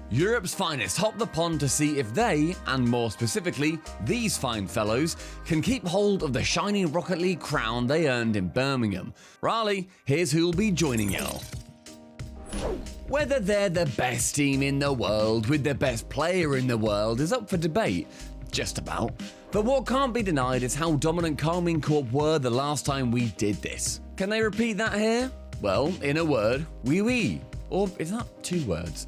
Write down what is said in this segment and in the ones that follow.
Europe's finest hop the pond to see if they, and more specifically, these fine fellows, can keep hold of the shiny Rocket League crown they earned in Birmingham. Raleigh, here's who'll be joining y'all. Whether they're the best team in the world with the best player in the world is up for debate. Just about. But what can't be denied is how dominant Carmine Corp were the last time we did this. Can they repeat that here? Well, in a word, oui. Or is that 2 words?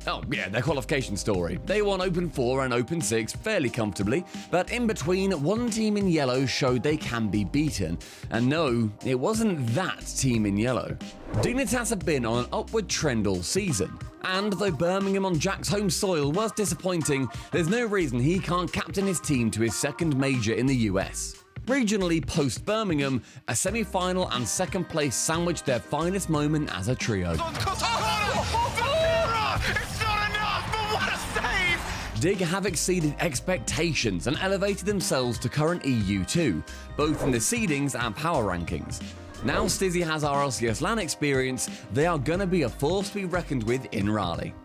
Oh yeah, their qualification story. They won Open 4 and Open 6 fairly comfortably, but in between, one team in yellow showed they can be beaten. And no, it wasn't that team in yellow. Dignitas have been on an upward trend all season. And though Birmingham on Jack's home soil was disappointing, there's no reason he can't captain his team to his second major in the US. Regionally post-Birmingham, a semi-final and second place sandwiched their finest moment as a trio. Dig have exceeded expectations and elevated themselves to current EU2, both in the seedings and power rankings. Now Stizzy has RLCS LAN experience, they are gonna be a force to be reckoned with in Raleigh.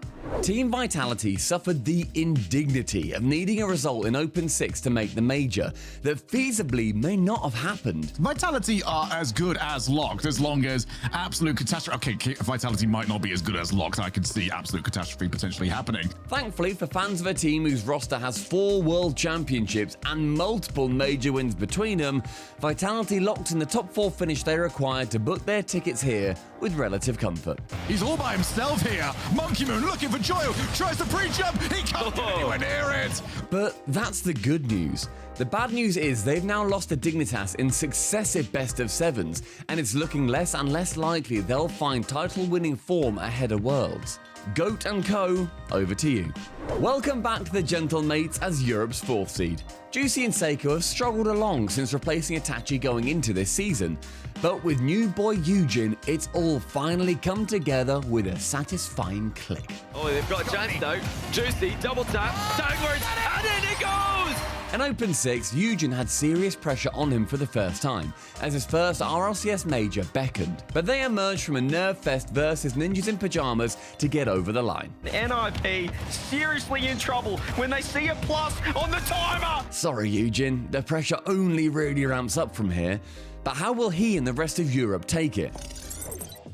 Team Vitality suffered the indignity of needing a result in Open 6 to make the major that feasibly may not have happened. Vitality are as good as locked as long as absolute catastrophe. Okay, Vitality might not be as good as locked. I could see absolute catastrophe potentially happening. Thankfully, for fans of a team whose roster has 4 world championships and multiple major wins between them, Vitality locked in the top 4 finish they required to book their tickets here with relative comfort. He's all by himself here. Monkey Moon looking for Joyo, tries to pre-jump, he can't get anywhere near it. But that's the good news. The bad news is they've now lost to Dignitas in successive best of 7s, and it's looking less and less likely they'll find title-winning form ahead of Worlds. Goat and Co, over to you. Welcome back to the Gentle Mates as Europe's 4th seed. Juicy and Seiko have struggled along since replacing Itachi going into this season, but with new boy Eugen, it's all finally come together with a satisfying click. Oh, they've got a chance though. Juicy, double tap, downwards, and in it goes! In Open 6, Eugen had serious pressure on him for the first time, as his first RLCS major beckoned. But they emerged from a nerve fest versus Ninjas in Pajamas to get over the line. The NIP seriously in trouble when they see a plus on the timer! Sorry, Eugen, the pressure only really ramps up from here. But how will he and the rest of Europe take it?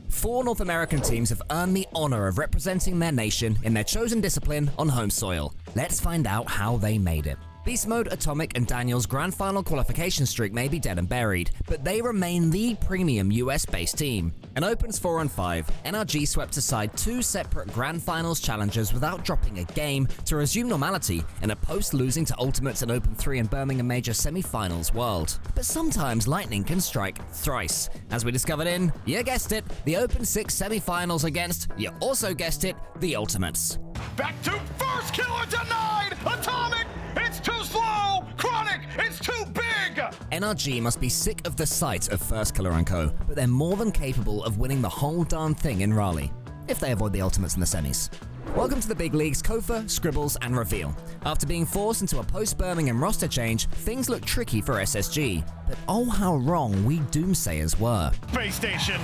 4 North American teams have earned the honor of representing their nation in their chosen discipline on home soil. Let's find out how they made it. Beast Mode, Atomic, and Daniel's grand final qualification streak may be dead and buried, but they remain the premium US-based team. In Opens 4 and 5, NRG swept aside 2 separate grand finals challenges without dropping a game to resume normality in a post-losing to Ultimates and Open 3 and Birmingham Major semi-finals world. But sometimes lightning can strike thrice, as we discovered in, you guessed it, the Open 6 semi-finals against, you also guessed it, the Ultimates. Back to first killer denied! Atomic! It's too slow! Chronic! It's too big! NRG must be sick of the sight of First Killer & Co, but they're more than capable of winning the whole darn thing in Raleigh, if they avoid the Ultimates in the semis. Welcome to the big leagues, Kofa, Scribbles, and Reveal. After being forced into a post-Birmingham roster change, things look tricky for SSG, but oh how wrong we doomsayers were. Space Station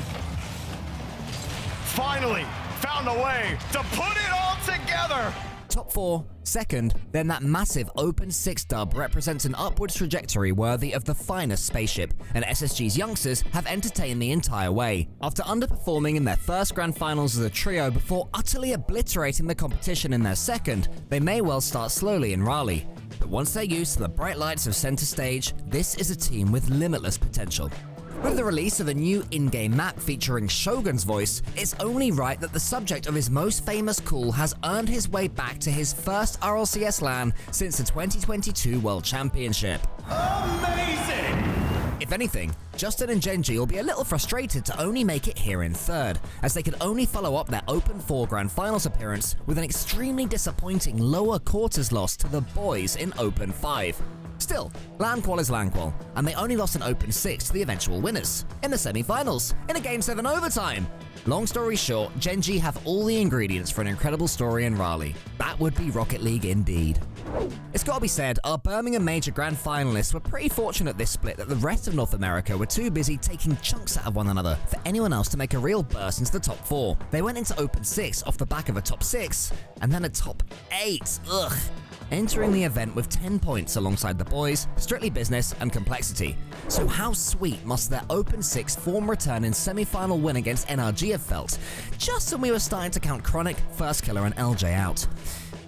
finally found a way to put it all together! Top 4, second, then that massive Open 6 dub represents an upwards trajectory worthy of the finest spaceship, and SSG's youngsters have entertained the entire way. After underperforming in their first grand finals as a trio before utterly obliterating the competition in their second, they may well start slowly in Raleigh. But once they're used to the bright lights of center stage, this is a team with limitless potential. With the release of a new in-game map featuring Shogun's voice, it's only right that the subject of his most famous call has earned his way back to his first RLCS LAN since the 2022 World Championship. Amazing! If anything, Justin and Genji will be a little frustrated to only make it here in third, as they could only follow up their Open 4 Grand Finals appearance with an extremely disappointing lower quarters loss to the boys in Open 5. Still, LAN-Qual is LAN-Qual, and they only lost an Open 6 to the eventual winners, in the semi-finals, in a Game 7 overtime. Long story short, Gen G have all the ingredients for an incredible story in Raleigh. That would be Rocket League indeed. It's gotta be said, our Birmingham Major Grand Finalists were pretty fortunate this split that the rest of North America were too busy taking chunks out of one another for anyone else to make a real burst into the top 4. They went into Open 6 off the back of a top 6, and then a top 8. Ugh. Entering the event with 10 points alongside the boys, Strictly Business and Complexity. So how sweet must their Open 6 form return in semi-final win against NRG have felt, just when we were starting to count Chronic, First Killer and LJ out.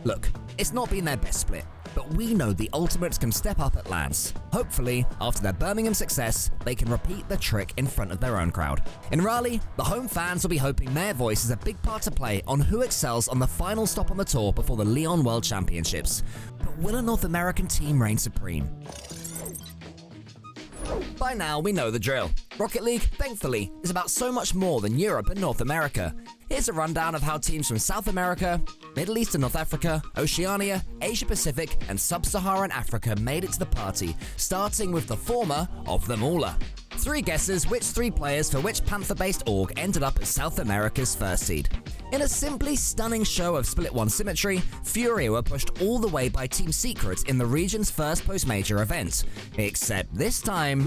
Look, it's not been their best split, but we know the Ultimates can step up at LANs. Hopefully, after their Birmingham success, they can repeat the trick in front of their own crowd. In Raleigh, the home fans will be hoping their voice is a big part to play on who excels on the final stop on the tour before the Leon World Championships. But will a North American team reign supreme? By now, we know the drill. Rocket League, thankfully, is about so much more than Europe and North America. Here's a rundown of how teams from South America, Middle East and North Africa, Oceania, Asia Pacific, and Sub-Saharan Africa made it to the party, starting with the former of them all. 3 guesses which 3 players for which Panther-based org ended up as South America's first seed. In a simply stunning show of Split 1 symmetry, Furia were pushed all the way by Team Secret in the region's first post-major event. Except this time...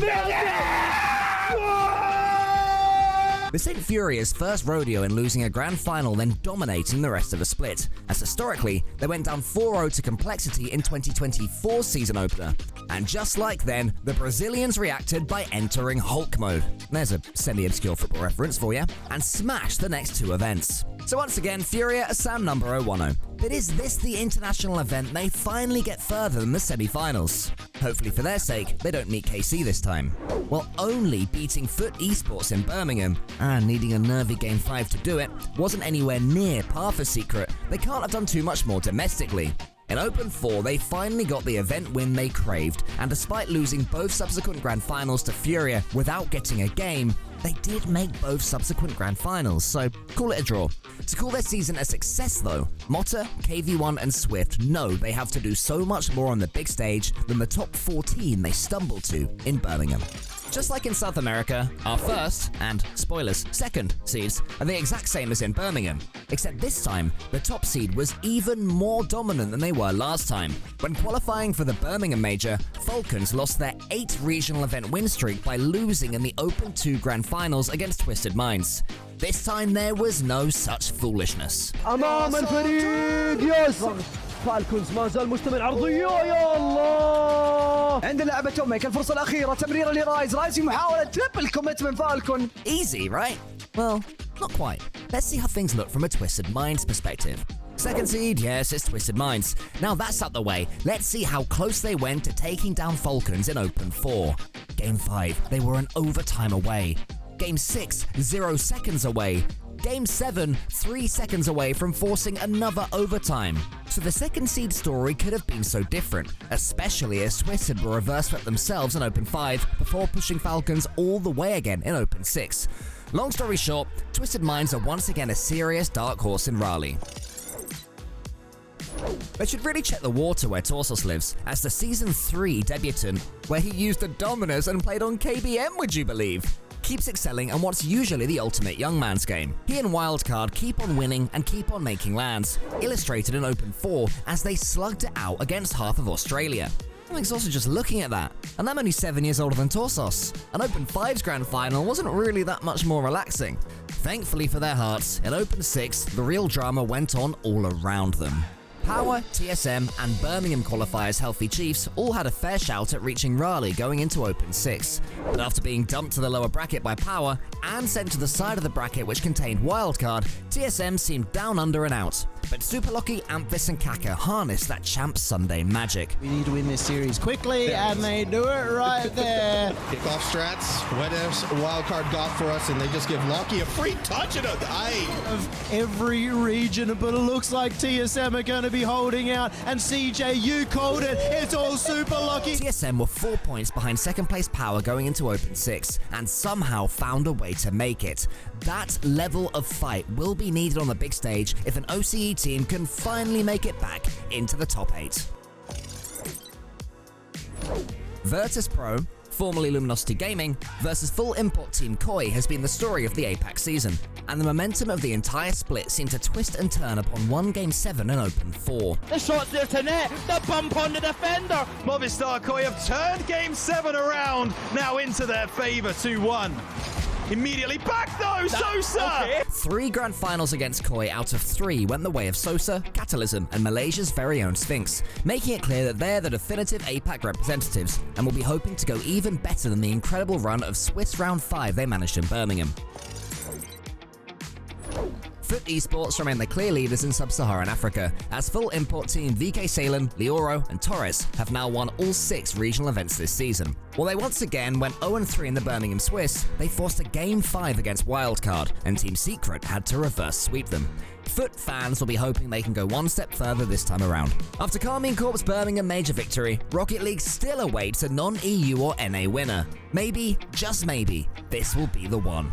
This ain't Furia's first rodeo in losing a grand final then dominating the rest of the split, as historically, they went down 4-0 to Complexity in 2024's season opener. And just like then, the Brazilians reacted by entering Hulk mode. There's a semi-obscure football reference for you, and smashed the next 2 events. So once again, Furia are Sam number 010. But is this the international event they finally get further than the semi-finals? Hopefully for their sake, they don't meet KC this time. Well, only beating Foot Esports in Birmingham, and needing a nervy Game 5 to do it, wasn't anywhere near par for Secret. They can't have done too much more domestically. In Open 4, they finally got the event win they craved, and despite losing both subsequent Grand Finals to Furia without getting a game, they did make both subsequent Grand Finals, so call it a draw. To call their season a success though, Motta, KV1 and Swift know they have to do so much more on the big stage than the top 14 they stumbled to in Birmingham. Just like in South America, our first, and spoilers, second seeds are the exact same as in Birmingham, except this time, the top seed was even more dominant than they were last time. When qualifying for the Birmingham Major, Falcons lost their 8 regional event win streak by losing in the Open 2 Grand Finals against Twisted Minds. This time there was no such foolishness. أمام الفريق يوسف فالكونز ما زال مستمر عرضية يا الله عند لعبة توميك الفرصة الأخيرة تمريرة لرايز في محاولة تريبل كوميت من فالكون. Easy, right? Well, not quite. Let's see how things look from a Twisted Minds perspective. Second seed, yes, it's Twisted Minds. Now that's out the way, let's see how close they went to taking down Falcons in Open 4. Game 5, they were an overtime away. Game 6, 0 seconds away. Game 7, 3 seconds away from forcing another overtime. So the second seed story could have been so different, especially as Twisted were reverse swept themselves in Open 5 before pushing Falcons all the way again in Open 6. Long story short, Twisted Minds are once again a serious dark horse in Raleigh. They should really check the water where Torsos lives, as the Season 3 debutant, where he used the Dominus and played on KBM, would you believe? Keeps excelling on what's usually the ultimate young man's game. He and Wildcard keep on winning and keep on making lands, illustrated in Open 4 as they slugged it out against half of Australia. I'm exhausted just looking at that, and I'm only 7 years older than Torsos. An Open 5's grand final wasn't really that much more relaxing. Thankfully for their hearts, in Open 6, the real drama went on all around them. Power, TSM, and Birmingham qualifiers Healthy Chiefs all had a fair shout at reaching Raleigh going into Open 6. But after being dumped to the lower bracket by Power, and sent to the side of the bracket which contained Wildcard, TSM seemed down under and out. But Super Lucky, Amphis, and Kaka harnessed that Champ Sunday magic. We need to win this series quickly, and they do it right there. Kickoff strats, what else Wildcard got for us, and they just give Lucky a free touch and a Of every region, but it looks like TSM are going to be holding out, and CJ, you called it, it's all Super Lucky. TSM were 4 points behind second place Power going into Open 6, and somehow found a way to make it. That level of fight will be needed on the big stage if an OCE team can finally make it back into the top 8. Virtus Pro, formerly Luminosity Gaming, versus full import team Koi has been the story of the APAC season, and the momentum of the entire split seemed to twist and turn upon one Game 7 and Open 4. The shot's there to net, the bump on the defender. Movistar Koi have turned Game 7 around, now into their favour, 2-1. Immediately back though, Sosa! Okay. 3 grand finals against Koi out of 3 went the way of Sosa, Catalysm, and Malaysia's very own Sphinx, making it clear that they're the definitive APAC representatives, and will be hoping to go even better than the incredible run of Swiss Round 5 they managed in Birmingham. Foot Esports remain the clear leaders in sub-Saharan Africa, as full import team VK Salem, Lioro, and Torres have now won all 6 regional events this season. While they once again went 0-3 in the Birmingham Swiss, they forced a Game 5 against Wildcard, and Team Secret had to reverse sweep them. Foot fans will be hoping they can go one step further this time around. After Carmine Corp's Birmingham major victory, Rocket League still awaits a non-EU or NA winner. Maybe, just maybe, this will be the one.